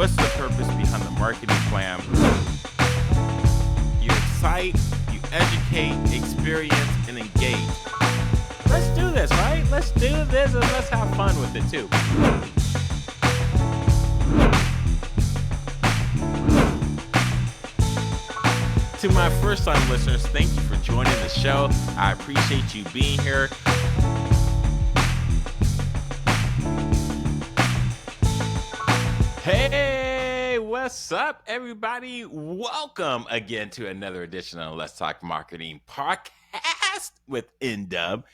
What's the purpose behind the marketing plan? You excite, you educate, experience, and engage. Let's do this, right? Let's do this and let's have fun with it too. To my first-time listeners, thank you for joining the show. I appreciate you being here. Hey, what's up, everybody? Welcome again to another edition of Let's Talk Marketing Podcast with Indub.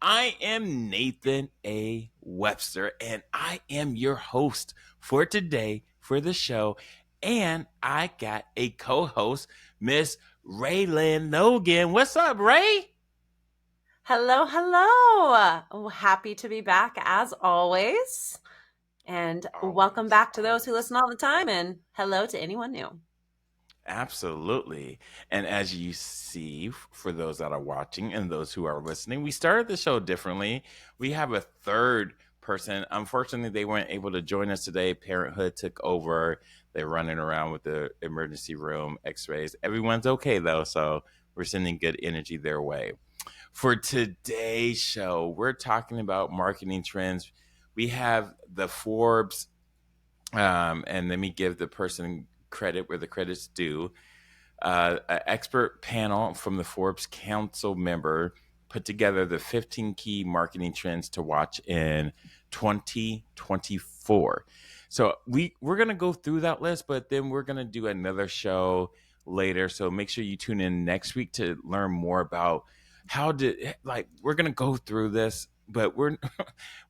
I am Nathan A. Webster, and I am your host for today for the show. And I got a co-host, Miss Réland Logan. What's up, Ray? Hello, hello. Oh, happy to be back as always. And welcome back to those who listen all the time, and hello to anyone new. Absolutely. And as you see, for those that are watching and those who are listening, we started the show differently. We have a third person. Unfortunately, they weren't able to join us today. Parenthood took over. They're running around with the emergency room, x-rays. Everyone's okay, though, so we're sending good energy their way. For today's show, we're talking about marketing trends. We have the Forbes, and let me give the person credit where the credit's due. An expert panel from the Forbes Council member put together the 15 key marketing trends to watch in 2024. So we're going to go through that list, but then we're going to do another show later. So make sure you tune in next week to learn more about we're going to go through this, but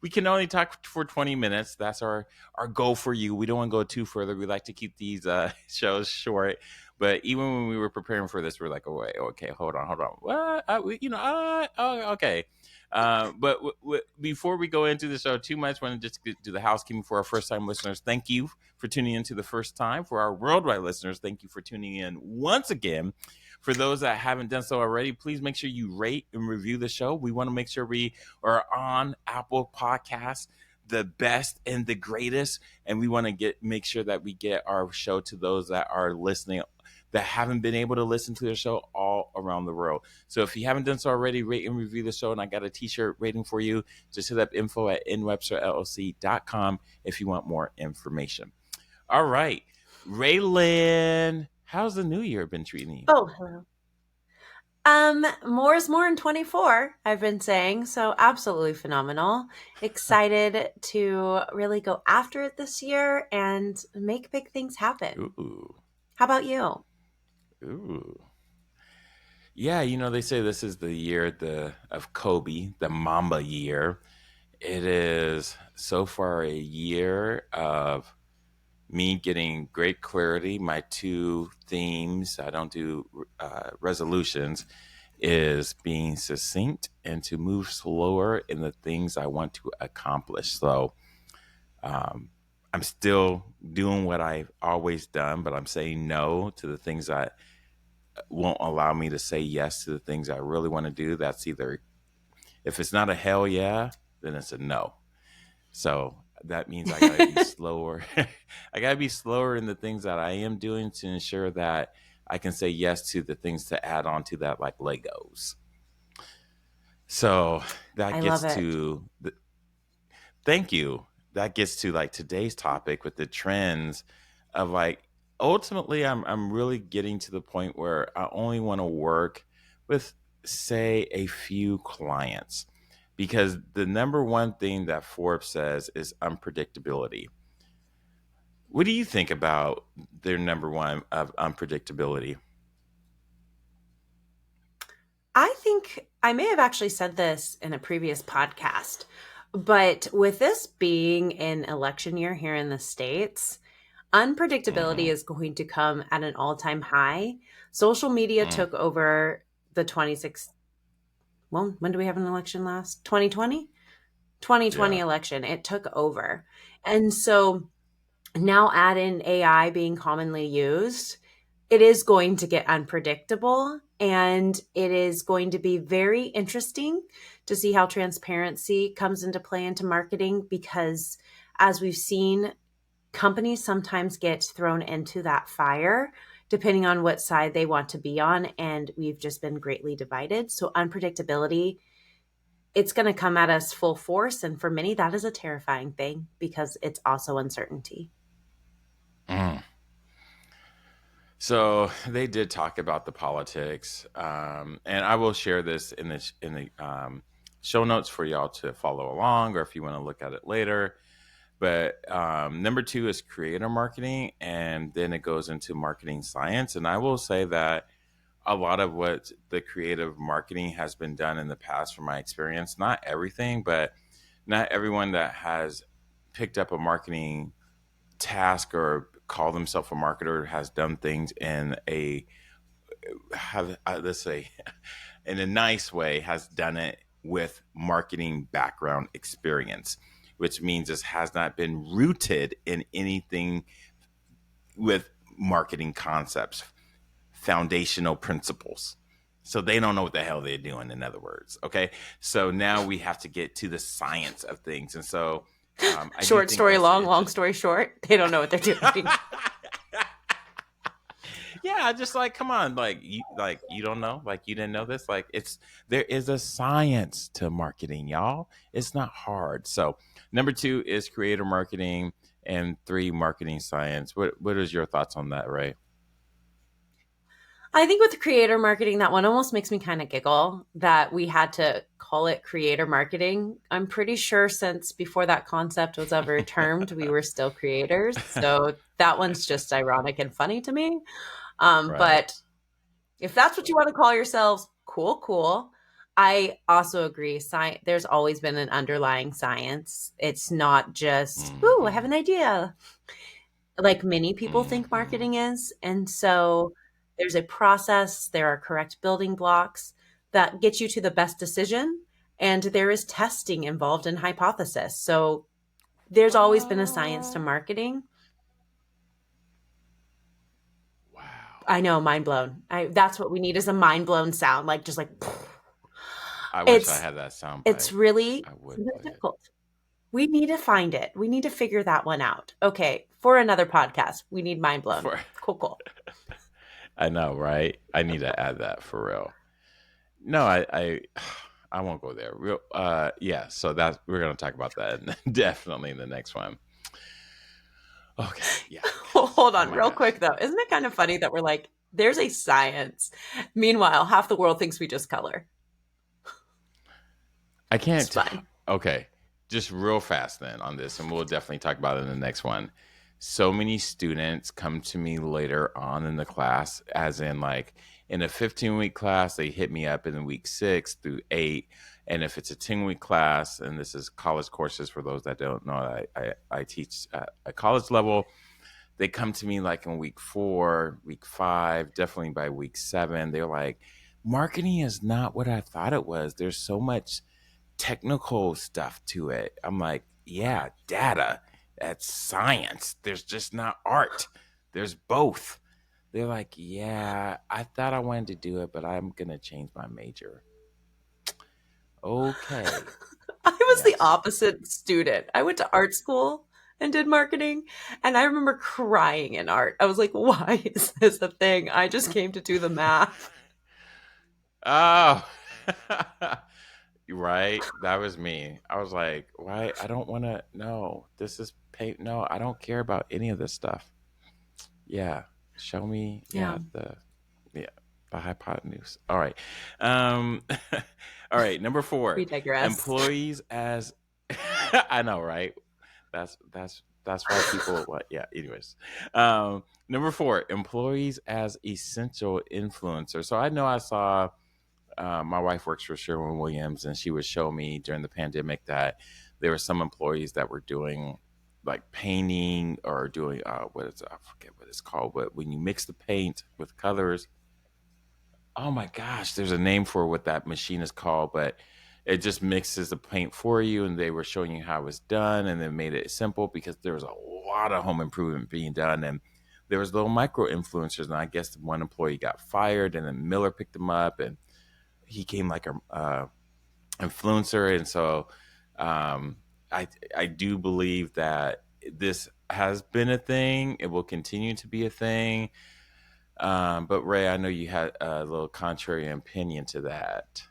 we can only talk for 20 minutes. That's our goal for you. We don't want to go too further. We like to keep these shows short. But even when we were preparing for this, we're like, oh, wait, okay, hold on. What? Okay. But before we go into the show too much, I want to just do the housekeeping for our first-time listeners. Thank you for tuning in to the first time. For our worldwide listeners, thank you for tuning in once again. For those that haven't done so already, please make sure you rate and review the show. We want to make sure we are on Apple Podcasts, the best and the greatest, and we want to make sure that we get our show to those that are listening that haven't been able to listen to the show all around the world. So if you haven't done so already, rate and review the show, and I got a t-shirt rating for you. Just hit up info@nwebsterllc.com if you want more information. All right, Réland, how's the new year been treating you? Oh, hello. More is more in 24, I've been saying, so absolutely phenomenal. Excited to really go after it this year and make big things happen. Ooh. How about you? Ooh. Yeah, they say this is the year of Kobe, the Mamba year. It is so far a year of me getting great clarity. My two themes, I don't do resolutions, is being succinct and to move slower in the things I want to accomplish. So I'm still doing what I've always done, but I'm saying no to the things that won't allow me to say yes to the things I really want to do. That's either, if it's not a hell yeah, then it's a no. So that means I gotta be slower. I gotta be slower in the things that I am doing to ensure that I can say yes to the things to add on to that, like Legos. So that gets to thank you. That gets to like today's topic with the trends of like, ultimately I'm really getting to the point where I only want to work with, say, a few clients, because the number one thing that Forbes says is unpredictability. What do you think about their number one of unpredictability? I think I may have actually said this in a previous podcast, but with this being an election year here in the States, unpredictability is going to come at an all-time high. Social media took over the 26th. Well, when do we have an election last? 2020? 2020 election. It took over. And so now add in AI being commonly used, it is going to get unpredictable, and it is going to be very interesting to see how transparency comes into play into marketing, because as we've seen companies sometimes get thrown into that fire depending on what side they want to be on. And we've just been greatly divided. So, unpredictability, it's going to come at us full force. And for many, that is a terrifying thing because it's also uncertainty. Mm. So they did talk about the politics, and I will share this in the show notes for y'all to follow along, or if you want to look at it later. But number two is creator marketing, and then it goes into marketing science. And I will say that a lot of what the creative marketing has been done in the past, from my experience, not everything, but not everyone that has picked up a marketing task or call themselves a marketer has done things in a have let's say in a nice way, has done it with marketing background experience, which means this has not been rooted in anything with marketing concepts, foundational principles. So they don't know what the hell they're doing, in other words. Okay. So now we have to get to the science of things. And so I do Short think story that's long, long interesting. story short, they don't know what they're doing. Yeah, just like, come on, like you don't know, like you didn't know this, like it's there is a science to marketing, y'all. It's not hard. So number two is creator marketing, and three, marketing science. What is your thoughts on that, Ray? I think with the creator marketing, that one almost makes me kind of giggle that we had to call it creator marketing. I'm pretty sure since before that concept was ever termed, we were still creators. So that one's just ironic and funny to me. Right. But if that's what you want to call yourselves, cool, cool. I also agree. There's always been an underlying science. It's not just, ooh, I have Hmm. an idea like many people think Hmm. marketing is. And so there's a process, there are correct building blocks that get you to the best decision. And there is testing involved in hypothesis. So there's always been a science to What? marketing. Wow. I know, mind blown. That's what we need is a mind blown sound, like just like I wish I it's had that sound it's bite. really I would play it. difficult. We need to find it. We need to figure that one out. Okay, for another podcast, we need mind blown. For Cool, cool. I know, right? I need to add that for real. No, I won't go there. Real, yeah. So that we're gonna talk about that definitely in the next one. Okay, yeah, because Hold oh on, my real gosh, quick though. Isn't it kind of funny that we're like, there's a science. Meanwhile, half the world thinks we just color. I It's can't. fun. Okay, just real fast then on this, and we'll definitely talk about it in the next one. So many students come to me later on in the class, as in like in a 15-week class, they hit me up in week 6 through 8. And if it's a 10-week class, and this is college courses for those that don't know, I teach at a college level. They come to me like in week 4, week 5, definitely by week 7. They're like, marketing is not what I thought it was. There's so much technical stuff to it. I'm like, yeah, data. That's science. There's just not art. There's both. They're like, yeah, I thought I wanted to do it, but I'm going to change my major. Okay. I was the Yes. opposite student. I went to art school and did marketing, and I remember crying in art. I was like, why is this a thing? I just came to do the math. Oh, right. That was me. I was like, why? I don't want to. No, this is pay. No, I don't care about any of this stuff. Yeah. Show me. Yeah, Yeah, the hypotenuse. All right. Um, all right. Number we four, digress. employees as I know, right? That's why people what yeah, anyways. Number four, employees as essential influencers. So I know I saw my wife works for Sherwin Williams, and she would show me during the pandemic that there were some employees that were doing like painting or doing what is I forget what it's called, but when you mix the paint with colors, oh my gosh, there's a name for what that machine is called, but it just mixes the paint for you. And they were showing you how it was done, and then made it simple because there was a lot of home improvement being done, and there was little micro influencers. And I guess one employee got fired, and then Miller picked him up, and he came like a influencer. And so um, I do believe that this. has been a thing. It will continue to be a thing. But Ray, I know you had a little contrary opinion to that.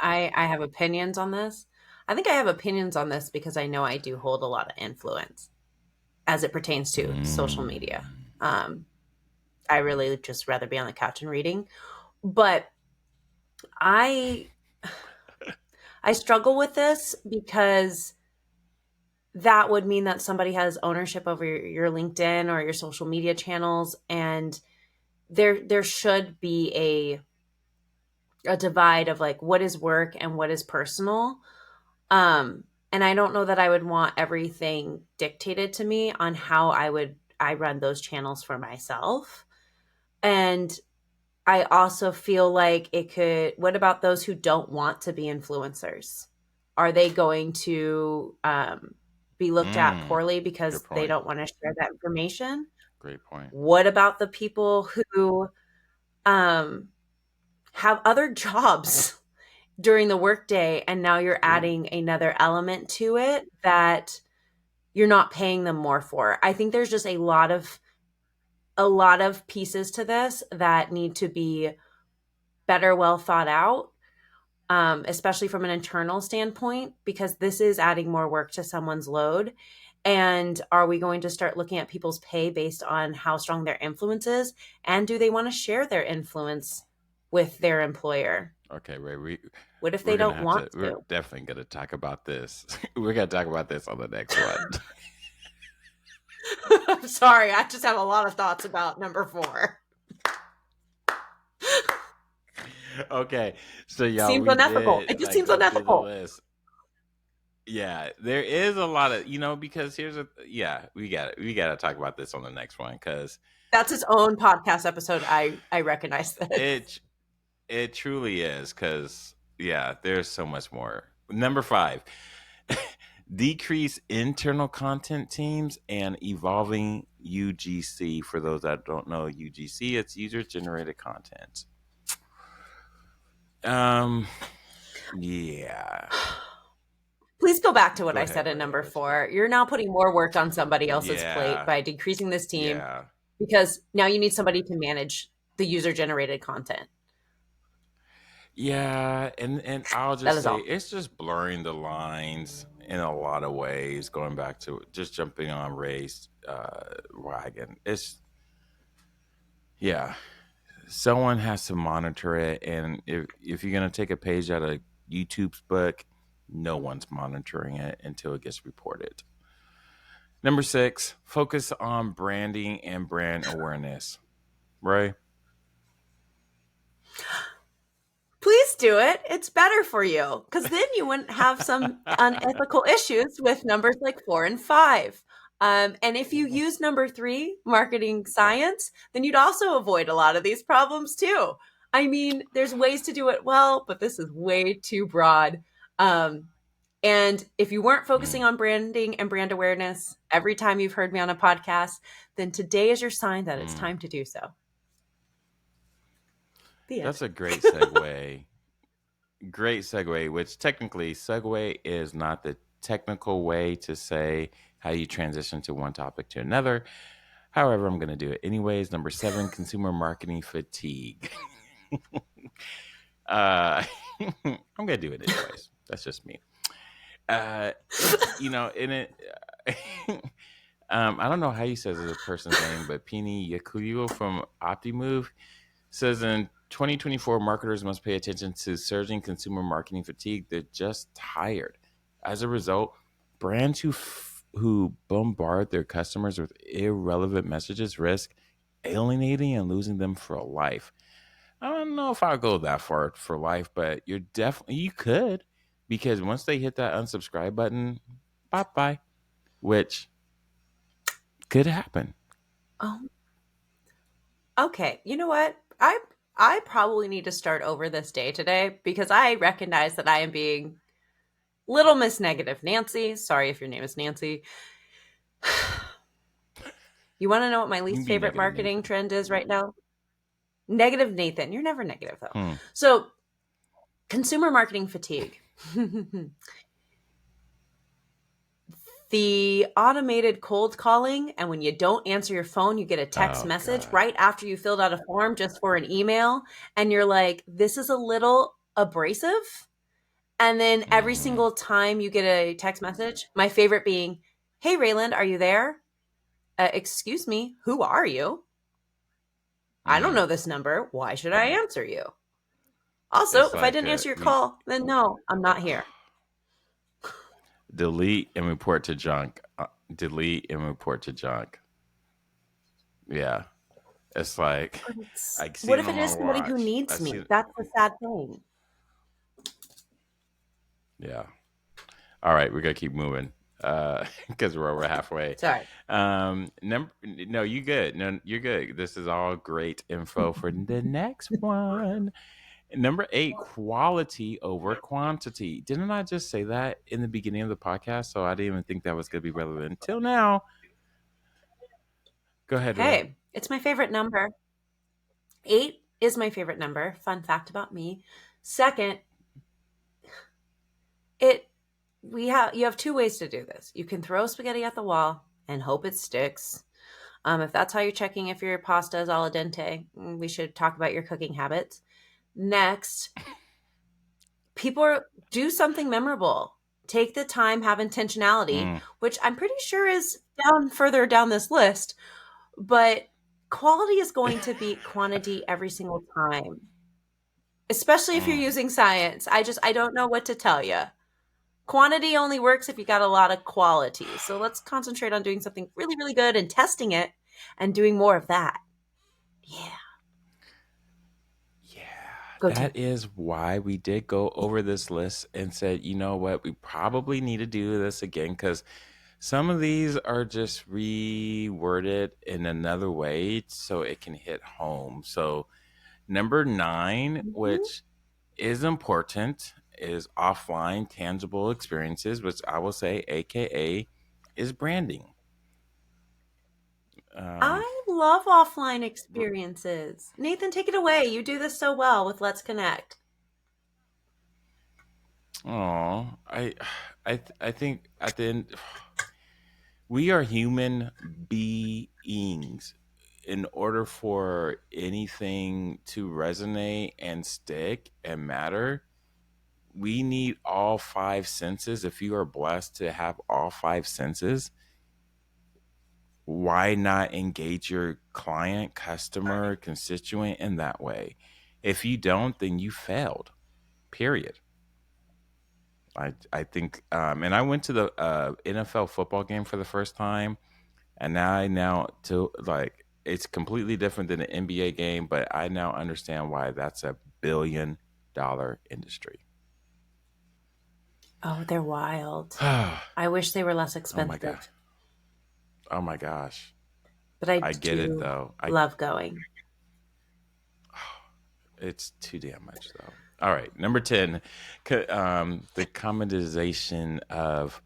I have opinions on this. I think I have opinions on this because I know I do hold a lot of influence as it pertains to social media. Mm. I really just rather be on the couch and reading. But I I struggle with this because that would mean that somebody has ownership over your LinkedIn or your social media channels, and there should be a divide of like what is work and what is personal. And I don't know that I would want everything dictated to me on how I run those channels for myself. And I also feel like it could, what about those who don't want to be influencers? Are they going to be looked at Mm. poorly Good because they point. don't want to share that information? Great point. What about the people who um, have other jobs during the workday and now you're Ooh. adding another element to it that you're not paying them more for? I think there's just a lot of pieces to this that need to be better well thought out, especially from an internal standpoint, because this is adding more work to someone's load. And are we going to start looking at people's pay based on how strong their influence is? And do they want to share their influence with their employer? Okay, Ray. We What if they we're gonna don't have want to. We're to? definitely gonna talk about this. We're gonna talk about this on the next one. I'm sorry, I just have a lot of thoughts about number four. Okay, so y'all, Seems we unethical. It did just like seems go through the unethical. list. Yeah, there is a lot of because here's a yeah we got to talk about this on the next one because That's its own podcast episode. I recognize this. it it truly is because yeah, there's so much more. Number 5, decrease internal content teams and evolving UGC. For those that don't know UGC, it's user generated content. Um, yeah. Please go back to what Go I ahead, said in Ray. I'll number let you go. four. You're now putting more work on somebody else's plate Yeah, by decreasing this team yeah, because now you need somebody to manage the user generated content. yeah. And I'll That just is say all. it's just blurring the lines in a lot of ways. Going back to just jumping on Ray's wagon, it's yeah. Someone has to monitor it, and if you're gonna take a page out of YouTube's book, no one's monitoring it until it gets reported. Number 6, focus on branding and brand awareness. Right? Please do it. It's better for you because then you wouldn't have some unethical issues with numbers like four and five. And if you use number three, marketing science, then you'd also avoid a lot of these problems too. I mean, there's ways to do it well, but this is way too broad. Um, and if you weren't Mm, focusing on branding and brand awareness every time you've heard me on a podcast, then today is your sign that it's mm. time to do so. The end. That's a great segue. Great segue, which technically, segue is not the technical way to say how you transition to one topic to another. However, I'm going to do it anyways. Number 7, consumer marketing fatigue. uh, I'm going to do it anyways. That's just me. It's, in it. I don't know how you says the person's name, but Pini Yakuyo from OptiMove says in 2024, marketers must pay attention to surging consumer marketing fatigue. They're just tired. As a result, brands who bombard their customers with irrelevant messages risk alienating and losing them for life. I don't know if I'll go that far for life, but you could, because once they hit that unsubscribe button, bye bye, which could happen. Oh, okay. You know what? I probably need to start over this day today because I recognize that I am being Little Miss Negative Nancy. Sorry if your name is Nancy. You want to know what my You can least be favorite negative, marketing Nathan. trend is right now? Negative Nathan. You're never negative though. Hmm. So, consumer marketing fatigue. The automated cold calling, and when you don't answer your phone, you get a text Oh message God. right after you filled out a form just for an email, and you're like, this is a little abrasive. And then every Hmm. single time you get a text message, my favorite being, hey, Rayland, are you there? Excuse me, who are you? I don't Hmm. know this number. Why should I answer you? Also, It's if I like didn't answer your we call, then no, I'm not here. delete and report to junk. Delete and report to junk. Yeah, it's like I see What it if on it my is somebody who watch. I needs see me? it. That's the sad thing. Yeah. All right, we gotta keep moving because we're over halfway. Sorry. Number no, you good. No, you're good. This is all great info for the next one. Number 8, quality over quantity. Didn't I just say that in the beginning of the podcast? So I didn't even think that was gonna be relevant until now. Go ahead, Ray. Hey, it's my favorite number. 8 is my favorite number. Fun fact about me. Second, it you have two ways to do this. You can throw spaghetti at the wall and hope it sticks. If that's how you're checking if your pasta is al dente, we should talk about your cooking habits. Next, do something memorable. Take the time, have intentionality, Mm, which I'm pretty sure is down further down this list, but quality is going to beat quantity every single time, especially if you're mm. using science. I don't know what to tell you. Quantity only works if you got a lot of quality. So let's concentrate on doing something really, really good and testing it and doing more of that. Yeah. Yeah, Go team. that is why we did go over this list and said, you know what, we probably need to do this again because some of these are just reworded in another way so it can hit home. So, number 9, Mhm. which is important, is offline tangible experiences, which I will say, AKA, is branding. Um, I love offline experiences. Nathan, take it away. You do this so well with Let's Connect. oh, I think at the end, we are human beings. In order for anything to resonate and stick and matter, we need all five senses. If you are blessed to have all five senses, why not engage your client, customer, constituent in that way? If you don't, then you failed. Period. I think, and I went to the NFL football game for the first time, and now I now to like it's completely different than an NBA game, but I now understand why that's a $1 billion industry. Oh, they're wild. Oh I wish they were less my god. expensive, Oh my gosh. but I I get it do though. I love going. It's too damn much though. All right, number 10, the commoditization of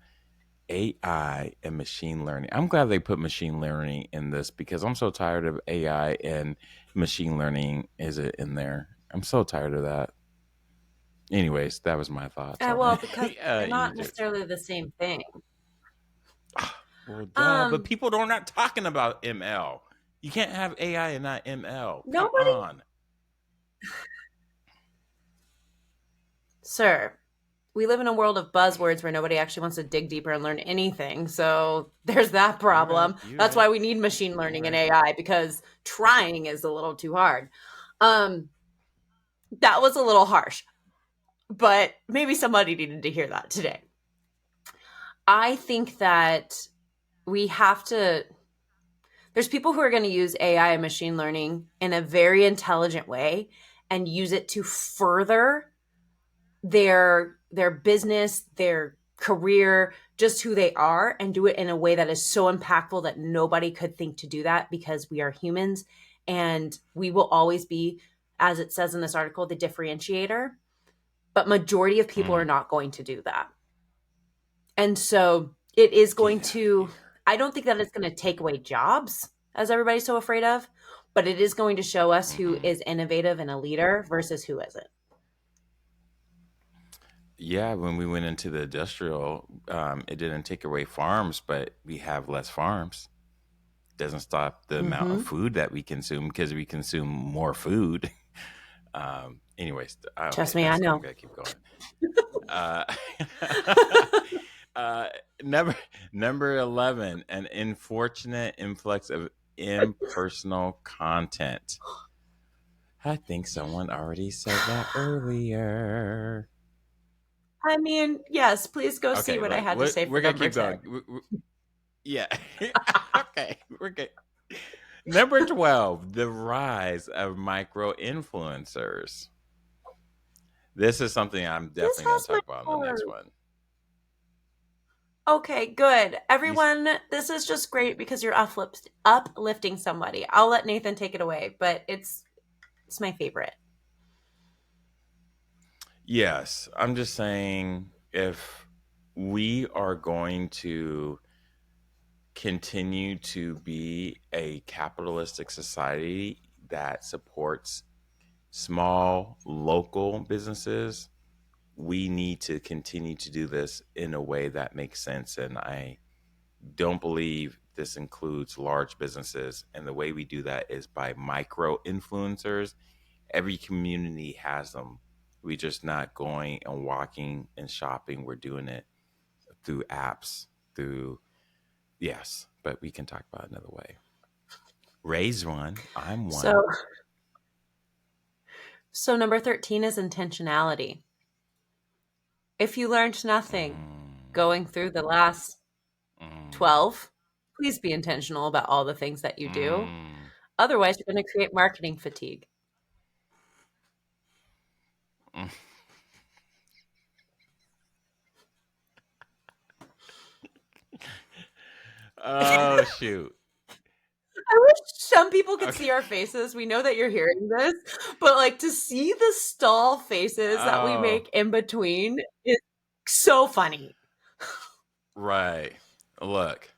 AI and machine learning. I'm glad they put machine learning in this because I'm so tired of AI and machine learning is it in there. I'm so tired of that. Anyways, that was my thoughts on Well, because it. they're not EJ. necessarily the same thing. Well, duh, but Um, people are not talking about ML. You can't have AI and not ML. Come Nobody, on. sir. We live in a world of buzzwords where nobody actually wants to dig deeper and learn anything. So there's that You're right. problem. You're That's right. why we need machine You're learning and right. AI because trying is a little too hard. Um, that was a little harsh, but maybe somebody needed to hear that today. I think that we have to there's people who are going to use AI and machine learning in a very intelligent way and use it to further their business, their career, just who they are, and do it in a way that is so impactful that nobody could think to do that because we are humans and we will always be, as it says in this article, the differentiator. But majority of people are Mm, not going to do that. And so it is going get out of to, here. I don't think that it's going to take away jobs, as everybody's so afraid of, but it is going to show us who Hmm. is innovative and a leader versus who isn't. Yeah, when we went into the industrial, it didn't take away farms, but we have less farms. Doesn't stop the amount of Mm-hmm. food that we consume because we consume more food. Anyways, Trust okay, me, I I'm know. gonna keep going. Uh, uh, number number 11, an unfortunate influx of impersonal content. I think someone already said that earlier. I mean, yes, please go see Okay, what I look, had to say for we're gonna number keep 10. going. Yeah. Okay, we're good. Number 12, the rise of micro influencers. This is something I'm This definitely going has to my talk about in the next heart. one. Okay, good. You, Everyone, this is just great because you're uplifting somebody. I'll let Nathan take it away, but it's my favorite. yes, I'm just saying if we are going to continue to be a capitalistic society that supports small local businesses, we need to continue to do this in a way that makes sense. And I don't believe this includes large businesses. And the way we do that is by micro influencers. Every community has them. We're just not going and walking and shopping. We're doing it through apps, through, yes, but we can talk about it another way. Raise one. I'm one. So, so number 13 is intentionality. If you learned nothing Mm, going through the last mm, 12, please be intentional about all the things that you do. mm, Otherwise, you're going to create marketing fatigue. mm. Oh, shoot. I wish some people could Okay. see our faces. We know that you're hearing this, but like to see the stall faces that we Oh, make in between is so funny. right. Look.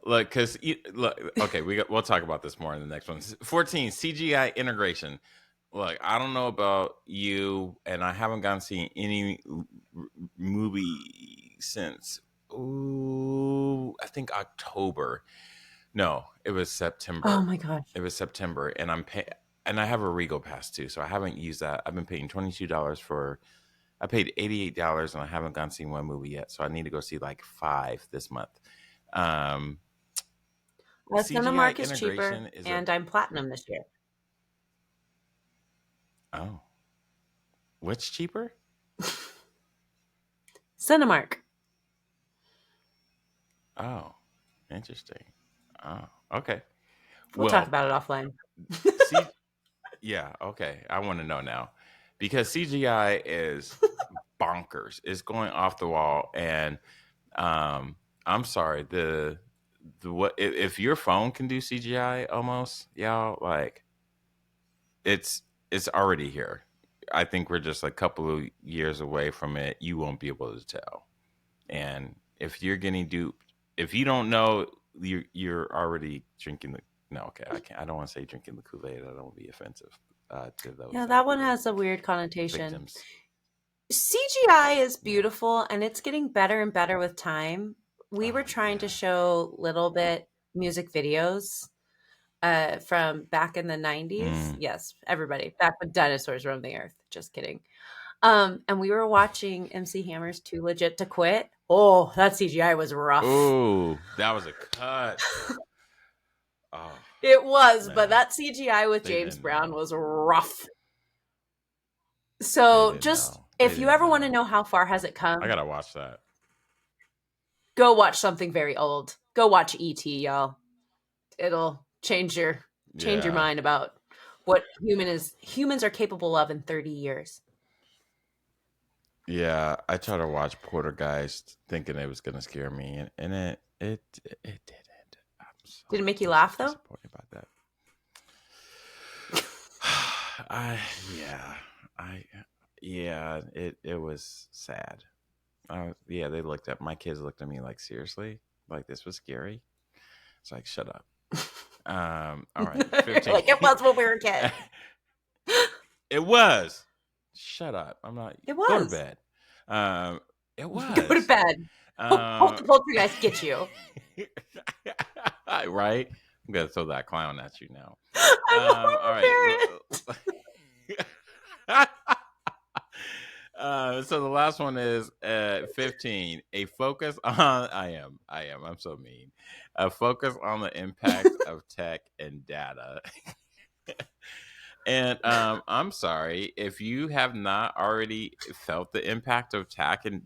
Look, because look, okay, we'll talk about this more in the next one. 14, CGI integration. Look, I don't know about you, and I haven't gotten to see any movie since, ooh, I think October. No, it was Oh September. my gosh. It was September, and and I have a Regal pass too, so I haven't used that. I've been paying $22 for. I paid $88, and I haven't gone to see one movie yet, so I need to go see like five this month. Um, CGI Cinemark is cheaper, integration is a and I'm platinum this year. oh, what's cheaper? Cinemark. Oh, interesting. Oh, okay. We'll talk Well, about it offline. C yeah, okay. I want to know now because CGI is bonkers. It's going off the wall, and um, I'm sorry. The what if your phone can do CGI almost, y'all? Like it's already here. I think we're just a couple of years away from it. You won't be able to tell. And if you're getting duped, if you don't know, you're already drinking the. No, okay, I can't. I don't want to say drinking the Kool Aid. I don't want to be offensive to those Yeah, that that one were has a weird connotation. victims. CGI is Yeah. beautiful and it's getting better and better with time. We were Oh trying to yeah. show little bit music videos from back in the 90s. Mm. Yes, everybody. Back when dinosaurs roamed the earth. Just kidding. And we were watching MC Hammer's Too Legit to Quit. Oh, that CGI was rough. Oh, that was a cut. Oh It was, but man, that CGI with they James didn't Brown know. was rough. They So didn't just know. They if you didn't ever want to know. know how far has it I come, gotta watch that. go watch something very old. Go watch ET, y'all. It'll change your Yeah. mind about what humans are capable of in 30 years. Yeah, I tried to watch Portergeist thinking it was gonna scare me, and it didn't. Did it make you I'm so laugh though? disappointed about that. I yeah, I yeah, it was sad. Yeah, they looked at my kids looked at me like seriously, like this was scary. It's like shut up. All right, 15. Like it was when we were kids. It was. Shut up. I'm not. It Go to was. bed. Um, it Go to was. bed. Hope Um, the poltergeist gets you. right? I'm gonna throw that clown at you now. I'm a All horrible right. parent. So the last one is 15. A focus on I'm so mean. A focus on the impact of tech and data. And I'm sorry if you have not already felt the impact of tech and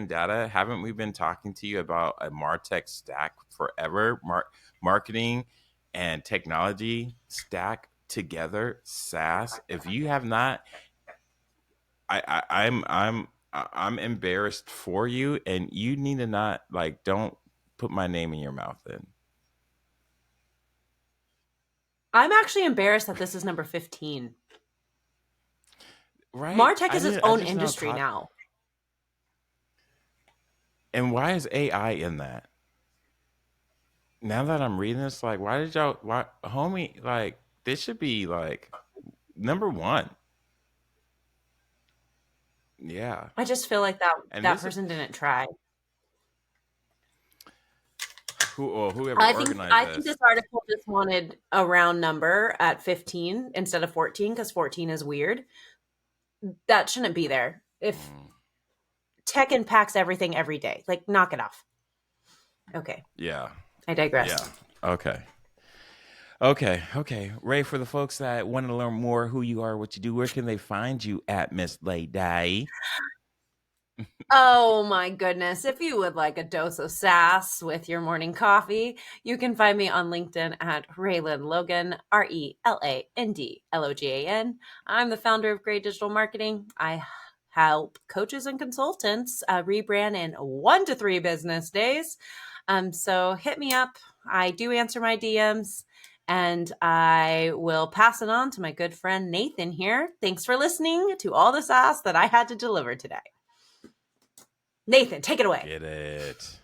data. Haven't we been talking to you about a Martech stack forever? Marketing and technology stack together, SaaS. If you have not, I'm embarrassed for you, and you need to not like don't put my name in your mouth. Then I'm actually embarrassed that this is number 15. right? Martech is its I own just now industry taught. now. And why is AI in that? Now that I'm reading this, like, why did y'all, why, homie, like, this should be like number one. Yeah. I just feel like that And that this is person didn't try. whoever I think organized I think this. this article just wanted a round number at 15 instead of 14 because 14 is weird. That shouldn't be there. If Mm, tech impacts everything every day, like knock it off. Okay, yeah. I digress. Yeah. Okay. Okay. Ray, for the folks that want to learn more who you are, what you do, where can they find you at, Miss Lady? Oh my goodness. If you would like a dose of sass with your morning coffee, you can find me on LinkedIn at Réland Logan, RELANDLOGAN. I'm the founder of Great Digital Marketing. I help coaches and consultants rebrand in 1 to 3 business days. So hit me up. I do answer my DMs. And I will pass it on to my good friend Nathan here. Thanks for listening to all the sass that I had to deliver today. Nathan, take it away. Get it.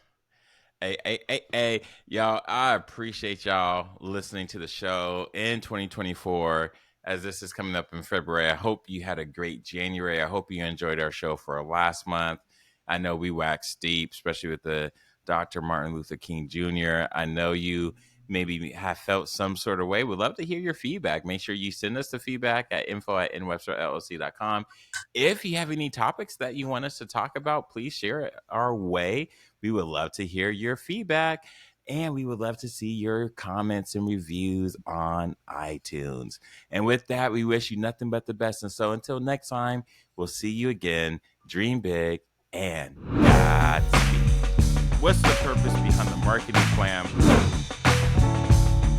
Hey, y'all, I appreciate y'all listening to the show in 2024 as this is coming up in February. I hope you had a great January. I hope you enjoyed our show for last month. I know we waxed deep, especially with the Dr. Martin Luther King Jr. I know you maybe have felt some sort of way. We'd love to hear your feedback. Make sure you send us the feedback at info@nwebsterllc.com. If you have any topics that you want us to talk about, please share it our way. We would love to hear your feedback, and we would love to see your comments and reviews on iTunes. And with that, we wish you nothing but the best. And so until next time, we'll see you again. Dream big and Godspeed. What's the purpose behind the marketing plan?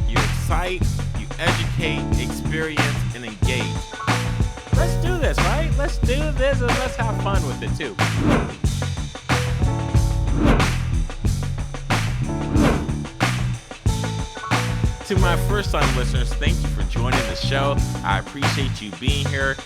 You excite, you educate, experience, and engage. Let's do this, right? Let's do this and let's have fun with it too. To my first time listeners, thank you for joining the show. I appreciate you being here.